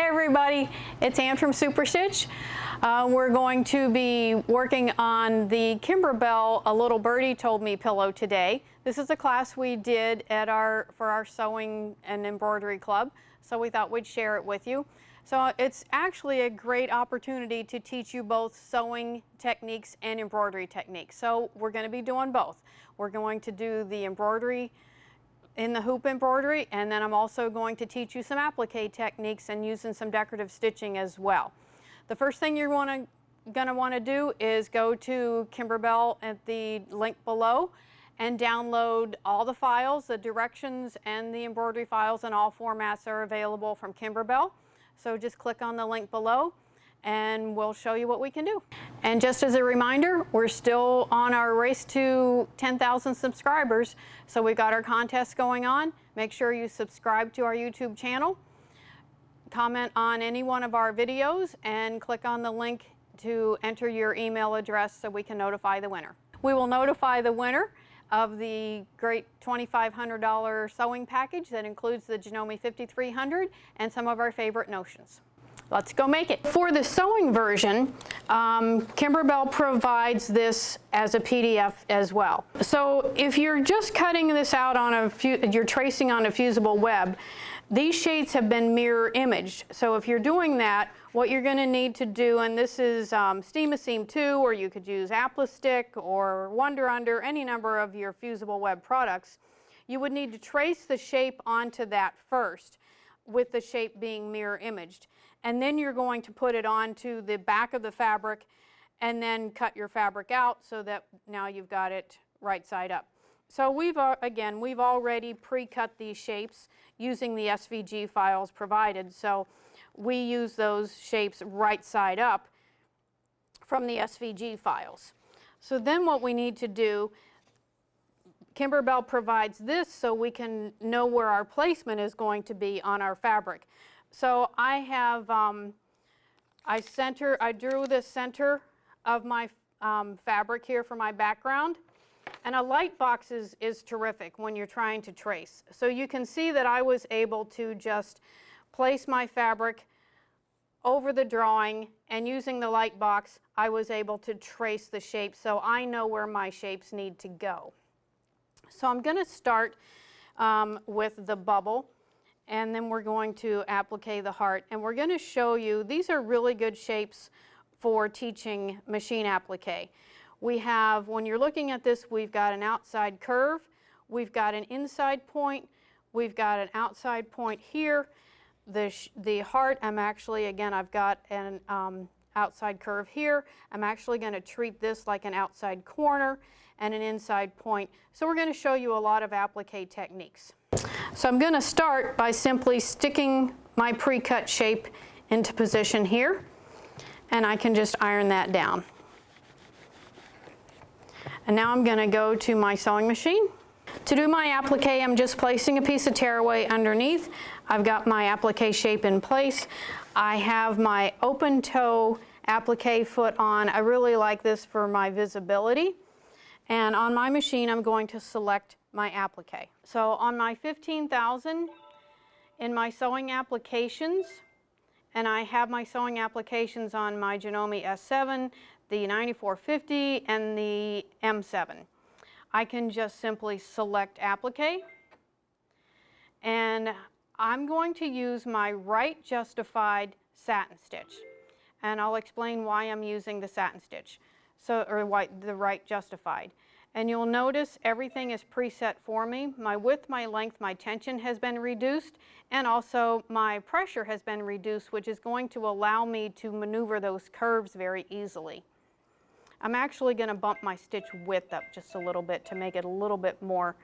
Hey everybody, it's Ann from Super Stitch. We're going to be working on the Kimberbell A Little Birdie Told Me pillow today. This is a class we did at for our sewing and embroidery club, so we thought we'd share it with you. So it's actually a great opportunity to teach you both sewing techniques and embroidery techniques. So we're going to be doing both. We're going to do the embroidery in the hoop embroidery, and then I'm also going to teach you some applique techniques and using some decorative stitching as well. The first thing you're going to want to do is go to Kimberbell at the link below and download all the files. The directions and the embroidery files in all formats are available from Kimberbell. So just click on the link below and we'll show you what we can do. And just as a reminder, we're still on our race to 10,000 subscribers. So we've got our contests going on. Make sure you subscribe to our YouTube channel, comment on any one of our videos, and click on the link to enter your email address so we can notify the winner. We will notify the winner of the great $2,500 sewing package that includes the Janome 5300 and some of our favorite notions. Let's go make it. For the sewing version, Kimberbell provides this as a PDF as well. So if you're just cutting this out on you're tracing on a fusible web, these shapes have been mirror imaged. So if you're doing that, what you're going to need to do, and this is Steam-A-Seam 2, or you could use Applique or Wonder Under, any number of your fusible web products, you would need to trace the shape onto that first, with the shape being mirror imaged. And then you're going to put it onto the back of the fabric and then cut your fabric out so that now you've got it right side up. So we've already pre-cut these shapes using the SVG files provided. So we use those shapes right side up from the SVG files. So then what we need to do, Kimberbell provides this so we can know where our placement is going to be on our fabric. So I have, I drew the center of my fabric here for my background, and a light box is terrific when you're trying to trace. So you can see that I was able to just place my fabric over the drawing, and using the light box, I was able to trace the shape so I know where my shapes need to go. So I'm going to start with the bubble, and then we're going to applique the heart, and we're going to show you, these are really good shapes for teaching machine applique. We have, when you're looking at this, we've got an outside curve, we've got an inside point, we've got an outside point here. The heart, I've got an outside curve here. I'm actually going to treat this like an outside corner and an inside point. So we're going to show you a lot of applique techniques. So I'm going to start by simply sticking my pre-cut shape into position here, and I can just iron that down. And now I'm going to go to my sewing machine. To do my applique, I'm just placing a piece of tearaway underneath. I've got my applique shape in place. I have my open toe applique foot on. I really like this for my visibility. And on my machine, I'm going to select my applique. So on my 15,000 in my sewing applications, and I have my sewing applications on my Janome S7, the 9450, and the M7. I can just simply select applique, and I'm going to use my right justified satin stitch, and I'll explain why I'm using the satin stitch, the right justified. And you'll notice everything is preset for me. My width, my length, my tension has been reduced, and also my pressure has been reduced, which is going to allow me to maneuver those curves very easily. I'm actually going to bump my stitch width up just a little bit to make it a little bit more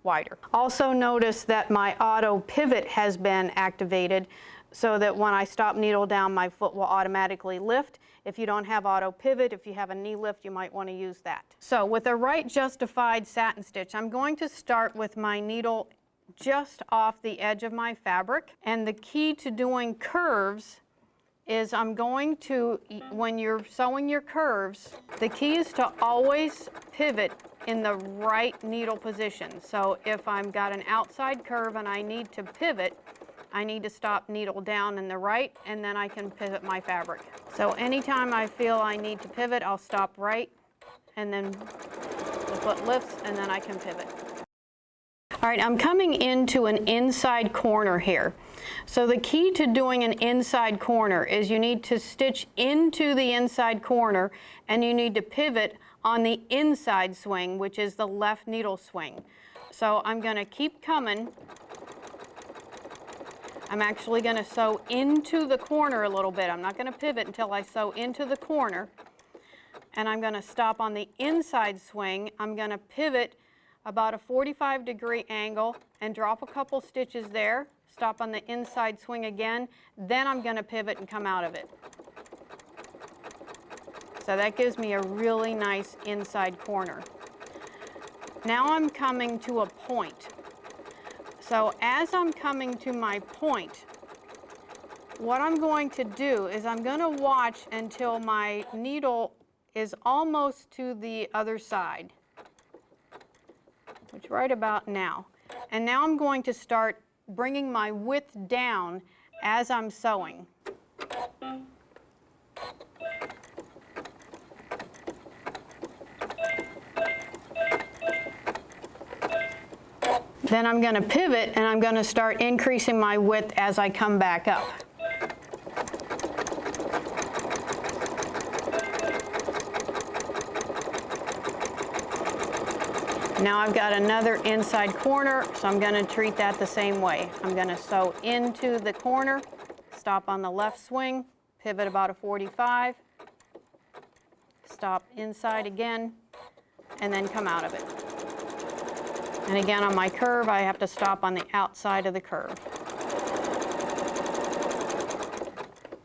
wider. Also notice that my auto pivot has been activated so that when I stop needle down, my foot will automatically lift. If you don't have auto pivot, if you have a knee lift, you might want to use that. So with a right justified satin stitch, I'm going to start with my needle just off the edge of my fabric. And the key to doing curves is I'm going to, when you're sewing your curves, the key is to always pivot in the right needle position. So if I've got an outside curve and I need to pivot, I need to stop needle down in the right, and then I can pivot my fabric. So anytime I feel I need to pivot, I'll stop right, and then the foot lifts, and then I can pivot. All right, I'm coming into an inside corner here. So the key to doing an inside corner is you need to stitch into the inside corner, and you need to pivot on the inside swing, which is the left needle swing. So I'm going to keep coming. I'm actually going to sew into the corner a little bit. I'm not going to pivot until I sew into the corner. And I'm going to stop on the inside swing. I'm going to pivot about a 45-degree angle and drop a couple stitches there. Stop on the inside swing again. Then I'm going to pivot and come out of it. So that gives me a really nice inside corner. Now I'm coming to a point. So as I'm coming to my point, what I'm going to do is I'm going to watch until my needle is almost to the other side, which right about now. And now I'm going to start bringing my width down as I'm sewing. Then I'm going to pivot, and I'm going to start increasing my width as I come back up. Now I've got another inside corner, so I'm going to treat that the same way. I'm going to sew into the corner, stop on the left swing, pivot about a 45, stop inside again, and then come out of it. And again, on my curve, I have to stop on the outside of the curve.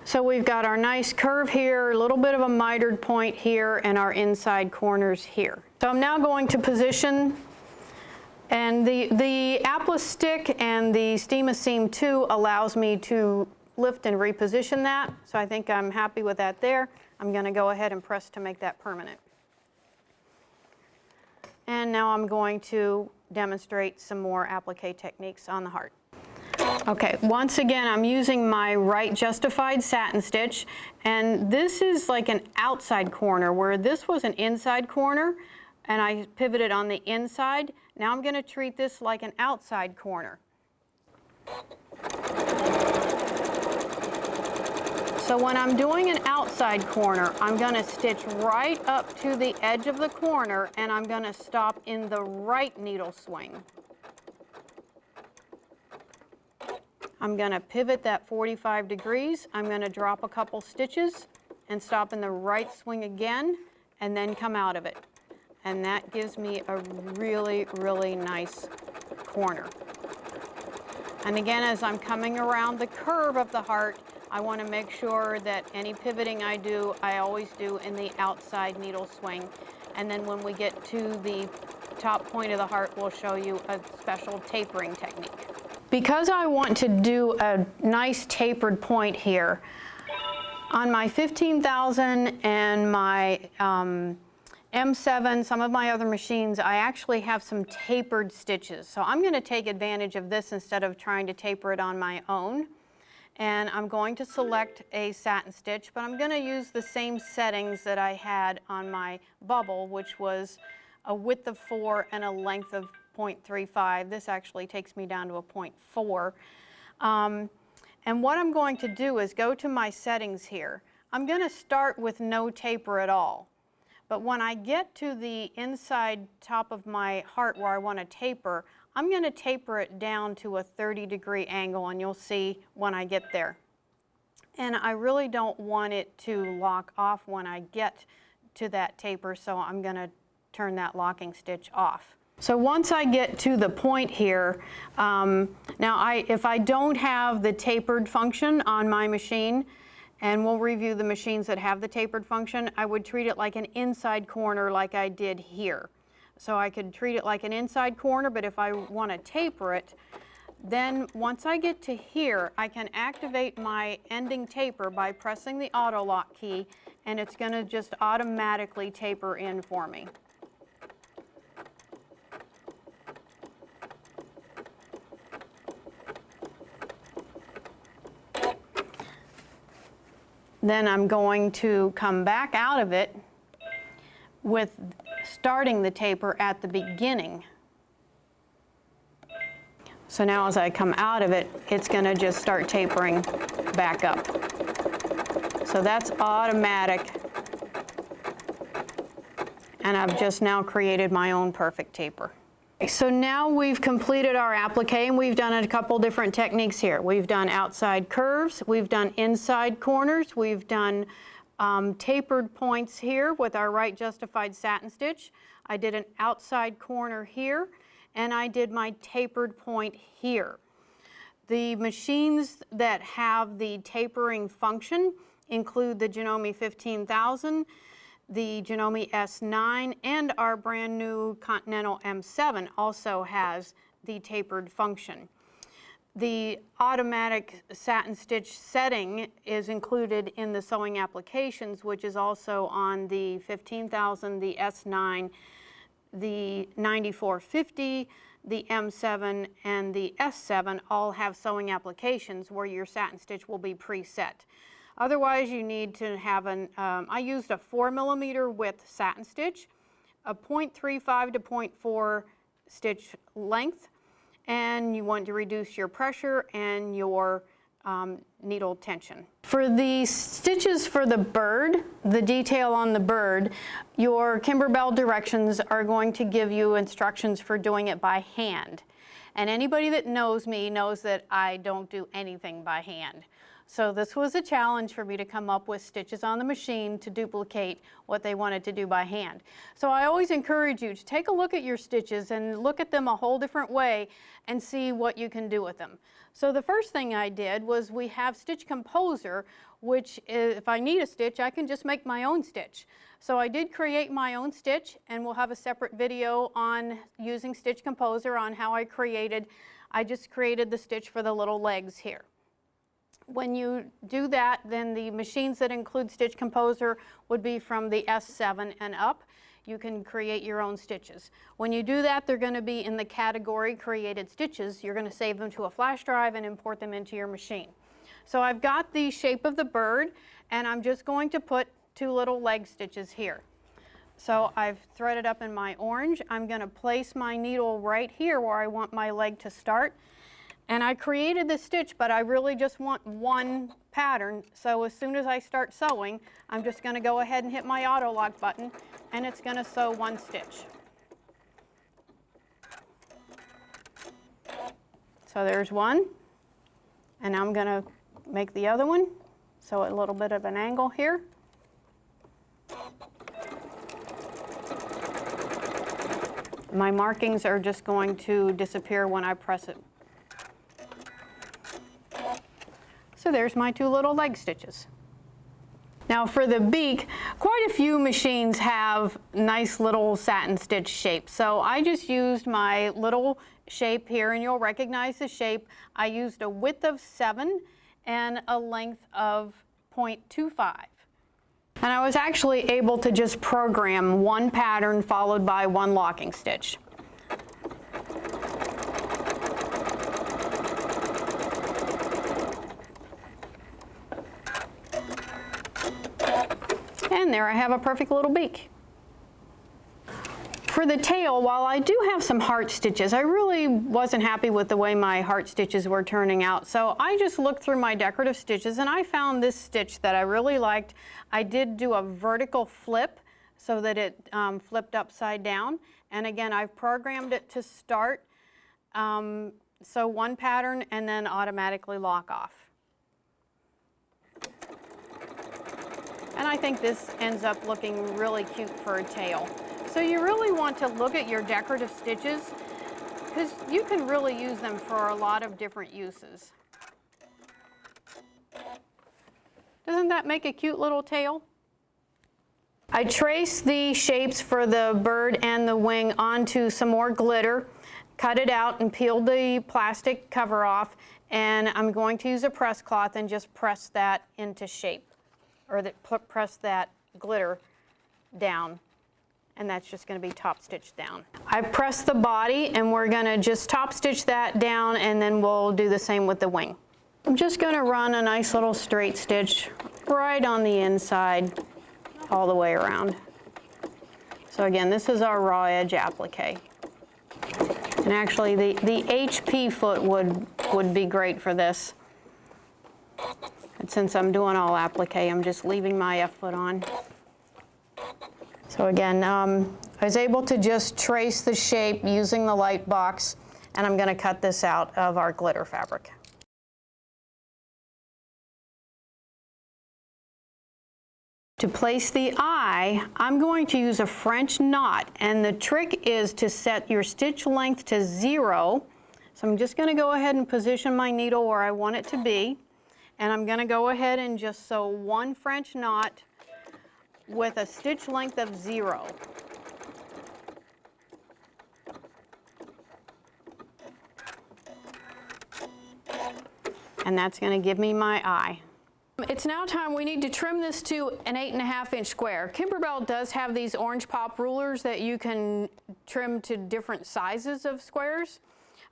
So we've got our nice curve here, a little bit of a mitered point here, and our inside corners here. So I'm now going to position, and the Applique stick and the Steam-A-Seam 2 allows me to lift and reposition that. So I think I'm happy with that there. I'm going to go ahead and press to make that permanent. And now I'm going to demonstrate some more applique techniques on the heart. Okay, once again, I'm using my right justified satin stitch, and this is like an outside corner where this was an inside corner, and I pivoted on the inside. Now I'm going to treat this like an outside corner. So when I'm doing an outside corner, I'm going to stitch right up to the edge of the corner, and I'm going to stop in the right needle swing. I'm going to pivot that 45 degrees. I'm going to drop a couple stitches and stop in the right swing again, and then come out of it. And that gives me a really, really nice corner. And again, as I'm coming around the curve of the heart, I want to make sure that any pivoting I do, I always do in the outside needle swing. And then when we get to the top point of the heart, we'll show you a special tapering technique. Because I want to do a nice tapered point here, on my 15,000 and my M7, some of my other machines, I actually have some tapered stitches. So I'm going to take advantage of this instead of trying to taper it on my own. And I'm going to select a satin stitch, but I'm going to use the same settings that I had on my bubble, which was a width of 4 and a length of 0.35. This actually takes me down to a 0.4. And what I'm going to do is go to my settings here. I'm going to start with no taper at all. But when I get to the inside top of my heart where I want to taper, I'm going to taper it down to a 30-degree angle, and you'll see when I get there. And I really don't want it to lock off when I get to that taper, so I'm going to turn that locking stitch off. So once I get to the point here, if I don't have the tapered function on my machine, and we'll review the machines that have the tapered function, I would treat it like an inside corner like I did here. So I could treat it like an inside corner, but if I want to taper it, then once I get to here, I can activate my ending taper by pressing the auto lock key, and it's going to just automatically taper in for me. Then I'm going to come back out of it with starting the taper at the beginning. So now as I come out of it, it's going to just start tapering back up. So that's automatic. And I've just now created my own perfect taper. So now we've completed our applique, and we've done a couple different techniques here. We've done outside curves, we've done inside corners, we've done tapered points here with our right justified satin stitch. I did an outside corner here, and I did my tapered point here. The machines that have the tapering function include the Janome 15,000, the Janome S9, and our brand new Continental M7 also has the tapered function. The automatic satin stitch setting is included in the sewing applications, which is also on the 15,000, the S9, the 9450, the M7, and the S7 all have sewing applications where your satin stitch will be preset. Otherwise, you need to have I used a 4mm width satin stitch, a 0.35 to 0.4 stitch length, and you want to reduce your pressure and your needle tension. For the stitches for the bird, the detail on the bird, your Kimberbell directions are going to give you instructions for doing it by hand. And anybody that knows me knows that I don't do anything by hand. So this was a challenge for me to come up with stitches on the machine to duplicate what they wanted to do by hand. So I always encourage you to take a look at your stitches and look at them a whole different way and see what you can do with them. So the first thing I did was we have Stitch Composer, which is, if I need a stitch, I can just make my own stitch. So I did create my own stitch, and we'll have a separate video on using Stitch Composer on how I just created the stitch for the little legs here. When you do that, then the machines that include Stitch Composer would be from the S7 and up. You can create your own stitches. When you do that, they're going to be in the category Created Stitches. You're going to save them to a flash drive and import them into your machine. So I've got the shape of the bird, and I'm just going to put 2 little leg stitches here. So I've threaded up in my orange. I'm going to place my needle right here where I want my leg to start. And I created this stitch, but I really just want one pattern. So as soon as I start sewing, I'm just going to go ahead and hit my auto lock button, and it's going to sew one stitch. So there's one, and I'm going to make the other one. So a little bit of an angle here. My markings are just going to disappear when I press it. So there's my 2 little leg stitches. Now for the beak, quite a few machines have nice little satin stitch shapes. So I just used my little shape here, and you'll recognize the shape. I used a width of 7 and a length of 0.25. And I was actually able to just program one pattern followed by one locking stitch. And there I have a perfect little beak. For the tail, while I do have some heart stitches, I really wasn't happy with the way my heart stitches were turning out. So I just looked through my decorative stitches, and I found this stitch that I really liked. I did do a vertical flip so that it flipped upside down. And again, I've programmed it to start, so one pattern and then automatically lock off. And I think this ends up looking really cute for a tail. So you really want to look at your decorative stitches because you can really use them for a lot of different uses. Doesn't that make a cute little tail? I traced the shapes for the bird and the wing onto some more glitter, cut it out and peeled the plastic cover off, and I'm going to use a press cloth and just press that into shape, or press that glitter down, and that's just going to be top stitched down. I pressed the body, and we're going to just top stitch that down, and then we'll do the same with the wing. I'm just going to run a nice little straight stitch right on the inside all the way around. So again, this is our raw edge applique. And actually the HP foot would be great for this. And since I'm doing all applique, I'm just leaving my F foot on. So again, I was able to just trace the shape using the light box, and I'm going to cut this out of our glitter fabric. To place the eye, I'm going to use a French knot, and the trick is to set your stitch length to 0. So I'm just going to go ahead and position my needle where I want it to be, and I'm going to go ahead and just sew one French knot with a stitch length of 0. And that's going to give me my eye. It's now time, we need to trim this to an 8.5 inch square. Kimberbell does have these orange pop rulers that you can trim to different sizes of squares.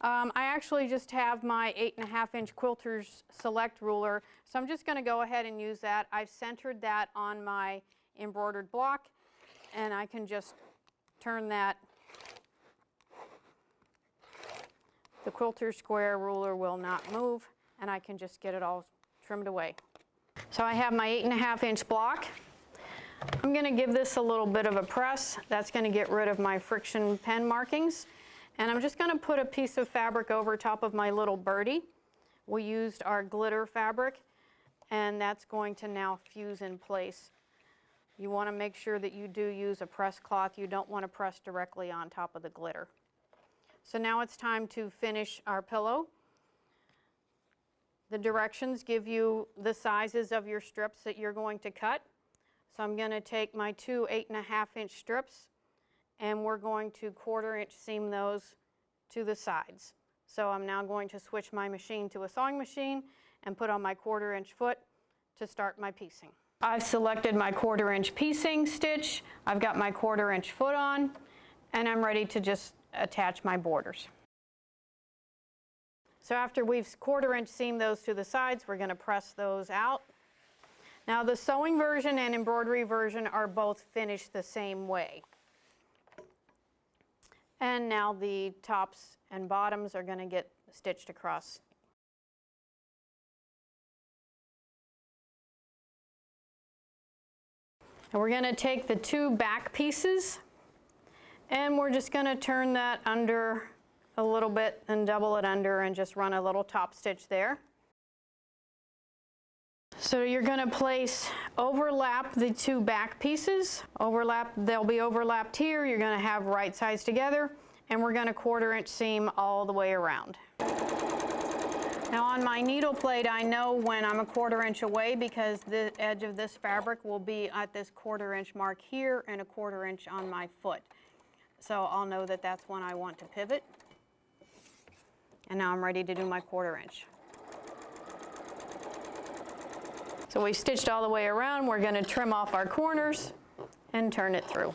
I actually just have my 8.5 inch Quilter's Select ruler, so I'm just going to go ahead and use that. I've centered that on my embroidered block, and I can just turn that. The Quilter square ruler will not move, and I can just get it all trimmed away. So I have my 8.5 inch block. I'm going to give this a little bit of a press. That's going to get rid of my friction pen markings. And I'm just going to put a piece of fabric over top of my little birdie. We used our glitter fabric, and that's going to now fuse in place. You want to make sure that you do use a press cloth. You don't want to press directly on top of the glitter. So now it's time to finish our pillow. The directions give you the sizes of your strips that you're going to cut. So I'm going to take my two 8.5 inch strips, and we're going to 1/4 inch seam those to the sides. So I'm now going to switch my machine to a sewing machine and put on my 1/4 inch foot to start my piecing. I've selected my 1/4 inch piecing stitch. I've got my 1/4 inch foot on, and I'm ready to just attach my borders. So after we've 1/4 inch seamed those to the sides, we're going to press those out. Now the sewing version and embroidery version are both finished the same way. And now the tops and bottoms are going to get stitched across. And we're going to take the two back pieces, and we're just going to turn that under a little bit and double it under and just run a little top stitch there. So you're going to overlap the two back pieces. They'll be overlapped here. You're going to have right sides together, and we're going to 1/4 inch seam all the way around. Now on my needle plate, I know when I'm a 1/4 inch away because the edge of this fabric will be at this 1/4 inch mark here and a 1/4 inch on my foot. So I'll know that that's when I want to pivot. And now I'm ready to do my 1/4 inch. So we stitched all the way around. We're going to trim off our corners and turn it through.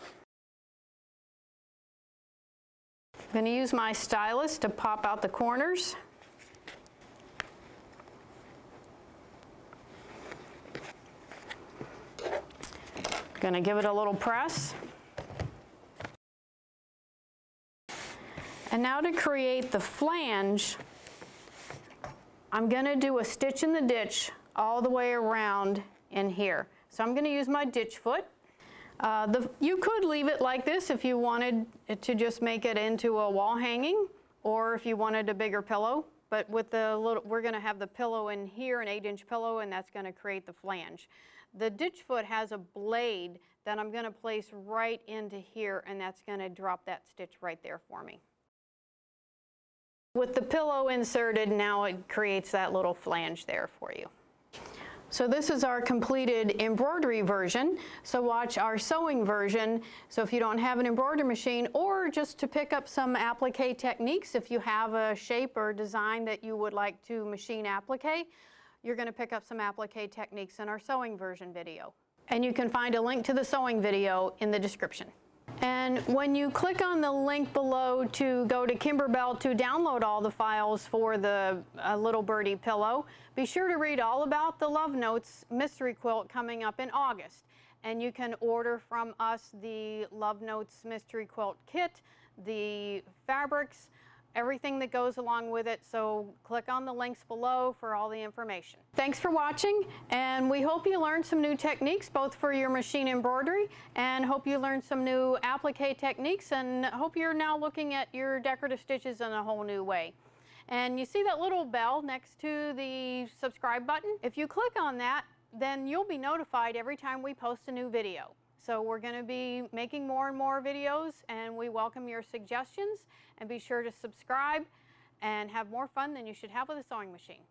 I'm going to use my stylus to pop out the corners. Going to give it a little press. And now to create the flange, I'm going to do a stitch in the ditch all the way around in here. So I'm going to use my ditch foot. You could leave it like this if you wanted it to just make it into a wall hanging, or if you wanted a bigger pillow. But with we're going to have the pillow in here, an 8-inch pillow, and that's going to create the flange. The ditch foot has a blade that I'm going to place right into here, and that's going to drop that stitch right there for me. With the pillow inserted, now it creates that little flange there for you. So this is our completed embroidery version. So watch our sewing version. So if you don't have an embroidery machine, or just to pick up some applique techniques, if you have a shape or design that you would like to machine applique, you're going to pick up some applique techniques in our sewing version video. And you can find a link to the sewing video in the description. And when you click on the link below to go to Kimberbell to download all the files for the little birdie pillow, be sure to read all about the Love Notes mystery quilt coming up in August. And you can order from us the Love Notes mystery quilt kit, the fabrics, everything that goes along with it. So click on the links below for all the information. Thanks for watching, and we hope you learned some new techniques both for your machine embroidery, and hope you learned some new applique techniques, and hope you're now looking at your decorative stitches in a whole new way. And you see that little bell next to the subscribe button? If you click on that, then you'll be notified every time we post a new video. So we're going to be making more and more videos, and we welcome your suggestions. And be sure to subscribe and have more fun than you should have with a sewing machine.